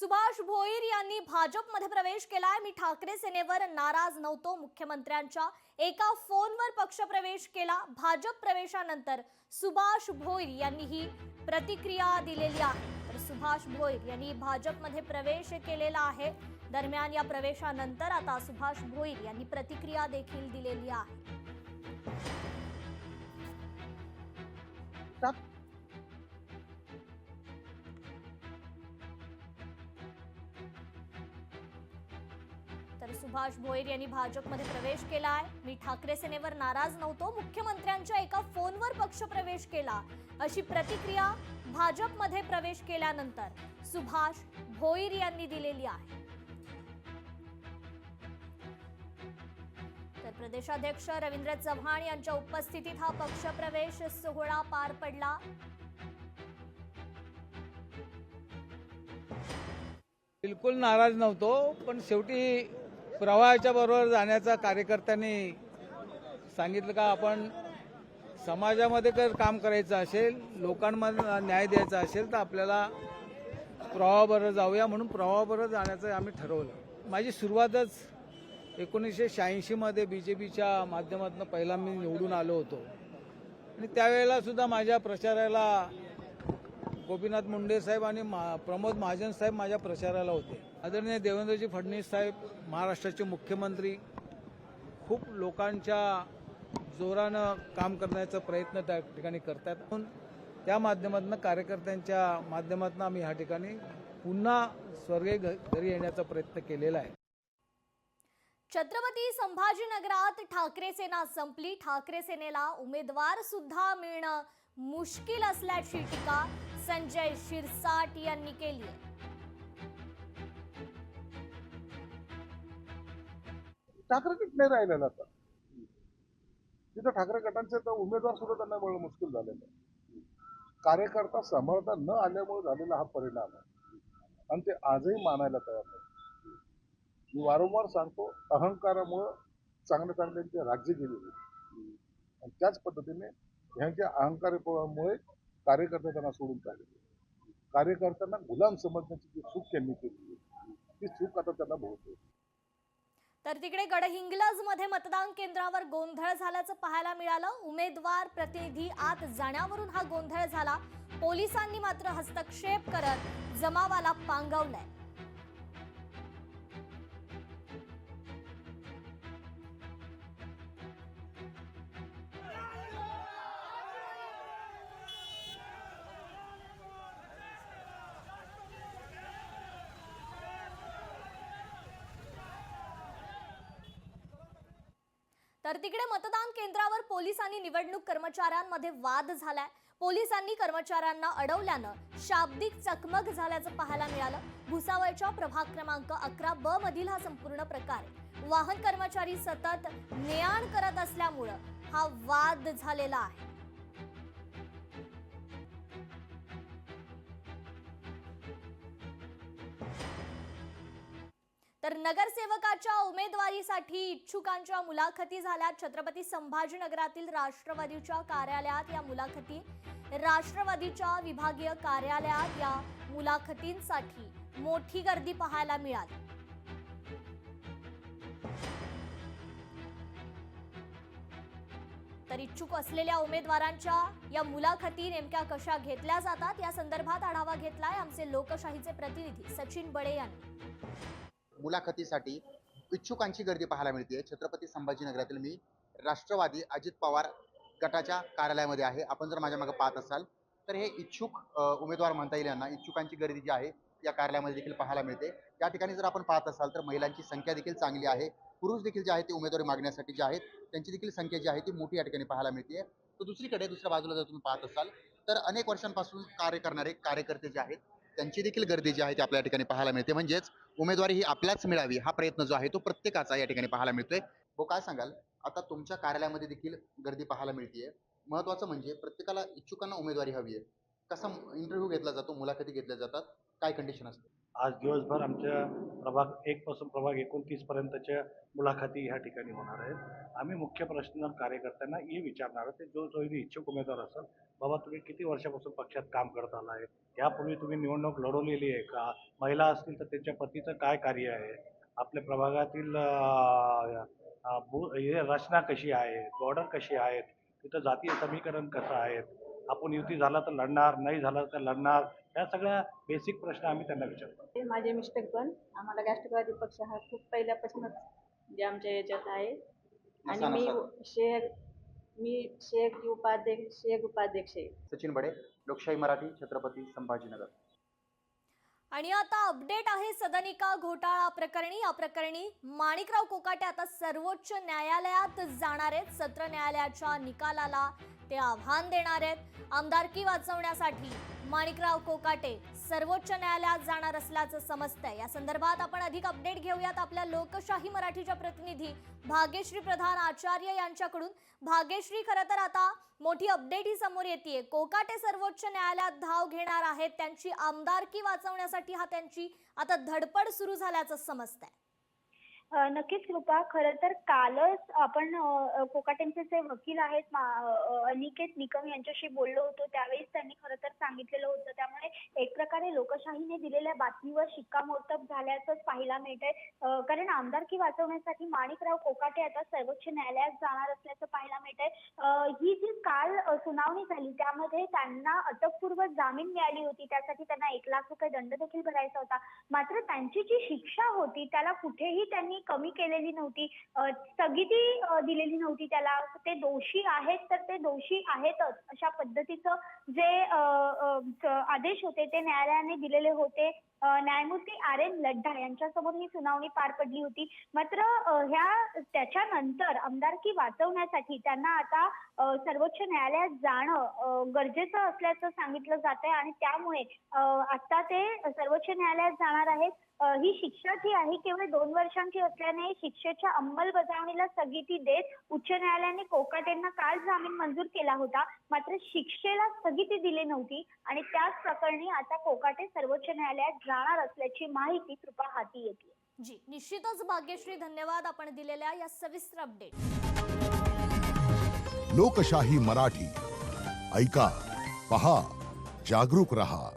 सुभाष भोईर यांनी भाजपमध्ये प्रवेश केलाय। मी ठाकरे सेनेवर नाराज नव्हतो। मुख्यमंत्र्यांच्या एका फोनवर पक्षप्रवेश केला। भाजप प्रवेशानंतर सुभाष भोईर यांनी ही प्रतिक्रिया दिलेली आहे। तर सुभाष भोईर यांनी भाजपमध्ये प्रवेश केलेला आहे। दरम्यान या प्रवेशानंतर आता सुभाष भोईर यांनी प्रतिक्रिया देखील दिलेली आहे। तर सुभाष भोईर यांनी भाजपमध्ये प्रवेश केलाय। मी ठाकरे सेनेवर नाराज नव्हतो। मुख्यमंत्र्यांच्या एका फोनवर पक्षप्रवेश केला, अशी प्रतिक्रिया भाजपमध्ये प्रवेश केल्यानंतर सुभाष भोईर यांनी दिलेली आहे। तर प्रदेशाध्यक्ष रवींद्र चव्हाण यांच्या उपस्थितीत हा पक्षप्रवेश सोहळा पार पडला। बिलकुल नाराज नव्हतो, पण शेवटी प्रवाहाच्या बरोबर जाण्याचा कार्यकर्त्यांनी सांगितलं का आपण समाजामध्ये जर काम करायचं असेल, लोकांमध्ये न्याय द्यायचा असेल तर आपल्याला प्रवाहाबरोबर जाऊया, म्हणून प्रवाहाबरोबर जाण्याचं आम्ही ठरवलं। माझी सुरुवातच 1986 मध्ये बीजेपीच्या माध्यमातून पहिला मी निवडून आलो होतो आणि त्यावेळेला सुद्धा माझ्या प्रचाराला गोपीनाथ मुंडे साहेब आणि प्रमोद महाजन साहेब माझ्या प्रचाराला होते। आदरणीय देवेंद्रजी फडणवीस साहेब महाराष्ट्राचे मुख्यमंत्री खूप लोकांच्या जोरानं काम करण्याचा प्रयत्न त्या ठिकाणी करतात। म्हणून त्या माध्यमातून कार्यकर्त्यांच्या माध्यमातून आम्ही ह्या ठिकाणी पुन्हा स्वर्गीय घरी येण्याचा प्रयत्न केलेला आहे। छत्रपती संभाजीनगरात ठाकरे सेना संपली। ठाकरे सेनेला उमेदवार सुद्धा मिळणं मुश्किल असल्याची टीका संजय शिरसाट यांनी केली आहे। ठाकरे गट नाही राहिलेला आता तिथं ठाकरे गटांचे तर उमेदवार सुद्धा त्यांना मिळणं मुश्किल झालेलं आहे। कार्यकर्ता सांभाळता न आल्यामुळे झालेला हा परिणाम आहे आणि ते आजही मानायला तयार नाही। मी वारंवार सांगतो, अहंकारामुळे चांगल्या चांगल्यांची राज्य गेली आणि त्याच पद्धतीने ह्यांच्या अहंकारामुळे कार्यकर्ते त्यांना सोडून काढले। कार्यकर्त्यांना गुलाम समजण्याची जी चूक त्यांनी केली ती चूक आता त्यांना भोगते। तर तिकडे गडहिंग्लज मध्ये मतदान केंद्रावर गोंधळ झाल्याचं पाहायला मिळालं। उमेदवार प्रतिनिधी आत जाण्यावरून हा गोंधळ झाला। पोलिसांनी मात्र हस्तक्षेप करत जमावाला पांगवलंय। तर तिकडे मतदान केंद्रावर पोलीस आणि निवडणूक कर्मचाऱ्यांमध्ये वाद झालाय। पोलिसांनी कर्मचाऱ्यांना अडवल्यानं शाब्दिक चकमक झाल्याचं पाहायला मिळालं। भुसावळच्या प्रभाग क्रमांक 11 ब मधील हा संपूर्ण प्रकार आहे। वाहन कर्मचारी सतत ने-आण करत असल्यामुळे हा वाद झालेला आहे। तर नगरसेवकाच्या उमेदवारीसाठी इच्छुकांच्या मुलाखती झाल्या। छत्रपती संभाजीनगरातील राष्ट्रवादीच्या कार्यालयात या मुलाखती, राष्ट्रवादीच्या विभागीय कार्यालयात या मुलाखतींसाठी मोठी गर्दी पाहायला मिळाली। तर इच्छुक असलेल्या उमेदवारांच्या या मुलाखती नेमक्या कशा घेतल्या जातात या संदर्भात आढावा घेतलाय आमचे लोकशाहीचे प्रतिनिधी सचिन बळे यांनी। मुलाखतीसाठी इच्छुकांची गर्दी पाहायला मिळते। छत्रपती संभाजीनगरातील मी राष्ट्रवादी अजित पवार गटाच्या कार्यालयामध्ये आहे। आपण जर माझ्या मागे पाहत असाल तर हे इच्छुक उमेदवार म्हणता येईल यांना। इच्छुकांची गर्दी जी आहे या कार्यालयामध्ये देखील पाहायला मिळते। या ठिकाणी जर आपण पाहत असाल तर महिलांची संख्या देखील चांगली आहे। पुरुष देखील जे आहेत ते उमेदवारी मागण्यासाठी जे आहेत त्यांची देखील संख्या जी आहे ती मोठी या ठिकाणी पाहायला मिळते। तर दुसरीकडे दुसऱ्या बाजूला जर तुम्ही पाहत असाल तर अनेक वर्षांपासून कार्य करणारे कार्यकर्ते जे आहेत त्यांची देखील गर्दी जी आहे ती आपल्या ठिकाणी पाहायला मिळते। म्हणजेच उमेदवारी ही आपल्याच मिळावी हा प्रयत्न जो आहे तो प्रत्येकाचा या ठिकाणी पाहायला मिळतोय। हो, काय सांगाल, आता तुमच्या कार्यालयामध्ये देखील गर्दी पाहायला मिळते। महत्त्वाचं म्हणजे प्रत्येकाला इच्छुकांना उमेदवारी हवी आहे। कसा इंटरव्ह्यू घेतला जातो, मुलाखती घेतल्या जातात, काय कंडिशन असते? आज दिवसभर आमच्या प्रभाग 1 पासून प्रभाग 29 पर्यंतच्या मुलाखती ह्या ठिकाणी होणार आहेत. आम्ही मुख्य प्रश्न कार्यकर्त्यांना हे विचारणार आहोत, जो इच्छुक उमेदवार असेल, बाबा तुम्ही किती वर्षापासून पक्षात काम करत आलाय, यापूर्वी तुम्ही निवडणूक लढवलेली आहे का, महिला असतील तर त्यांच्या पतीचं काय कार्य आहे, आपल्या प्रभागातील हे रचना कशी आहे, बॉर्डर कशी आहेत, तिथं जातीय समीकरण कसं आहे, आपण युती झाला तर लढणार, नाही झाला तर लढणार, या सगळ्या बेसिक प्रश्न आम्ही त्यांना विचारतो. ते माझे मिस्टर पण आम्हाला राष्ट्रवादी पक्ष हा खूप पहिल्यापासूनच जे आमच्या याच्यात आहे आणि मी शेख उपाध्यक्ष आहे. सचिन बडे, लोकशाही मराठी, छत्रपती संभाजीनगर. आणि आता अपडेट आहे सदनिका घोटाळा प्रकरणी. या प्रकरणी माणिकराव कोकाटे आता सर्वोच्च न्यायालयात जाणार आहेत. सत्र न्यायालयाच्या निकालाला ते आव्हान देणार आहेत. आमदारकी वाचवण्यासाठी माणिकराव कोकाटे सर्वोच्च न्यायालयात जाणार असल्याचं समजतंय. या संदर्भात आपण अधिक अपडेट घेऊयात आपल्या लोकशाही मराठीच्या प्रतिनिधी भाग्यश्री प्रधान आचार्य यांच्याकडून. भाग्यश्री, खरं तर आता मोठी अपडेट ही समोर येते. कोकाटे सर्वोच्च न्यायालयात धाव घेणार आहेत. त्यांची आमदारकी वाचवण्यासाठी त्यांची आता धडपड सुरू झाल्याचं समजतंय. नक्कीच कृपा, खरं तर कालच आपण कोकाटेंचे जे वकील आहेत अनिकेत निकम यांच्याशी बोललो होतो. त्यावेळेस त्यांनी खरं तर सांगितलेलं होतं. त्यामुळे एक प्रकारे लोकशाहीने दिलेल्या बातमीवर शिक्कामोर्तब झाल्याचंच पाहायला मिळतंय. कारण आमदारकी वाचवण्यासाठी माणिकराव कोकाटे आता सर्वोच्च न्यायालयात जाणार असल्याचं पाहायला मिळतंय. ही जी काल सुनावणी झाली त्यामध्ये त्यांना अटकपूर्व जामीन मिळाली होती. त्यासाठी त्यांना 1 लाख रुपये दंड देखील भरायचा होता. मात्र त्यांची जी शिक्षा होती त्याला कुठेही त्यांनी कमी केलेली नव्हती, स्थगिती दिलेली नव्हती त्याला. ते दोषी आहेत तर ते दोषी आहेतच अशा पद्धतीचं जे आदेश होते ते न्यायालयाने दिलेले होते. न्यायमूर्ती RN लड्ढा यांच्यासमोर ही सुनावणी पार पडली होती. मात्र त्याच्यानंतर आमदारकी वाचवण्यासाठी त्यांना आता सर्वोच्च न्यायालयात जाणं गरजेचं असल्याचं सांगितलं जात आहे आणि त्यामुळे आता ते सर्वोच्च न्यायालयात जाणार आहेत. ही शिक्षा जी आहे केवळ 2 वर्षांची असल्याने शिक्षेच्या अंमलबजावणीला स्थगिती देत उच्च न्यायालयाने कोकाटेंना काल जामीन मंजूर केला होता. मात्र शिक्षेला स्थगिती दिली नव्हती आणि त्याच प्रकरणी आता कोकाटे सर्वोच्च न्यायालयात जाणार असल्याची माहिती कृपा हाती येते. जी, निश्चितच भाग्यश्री, धन्यवाद आपण दिलेल्या या सविस्तर अपडेट. लोकशाही मराठी ऐका, पहा, जागरूक रहा.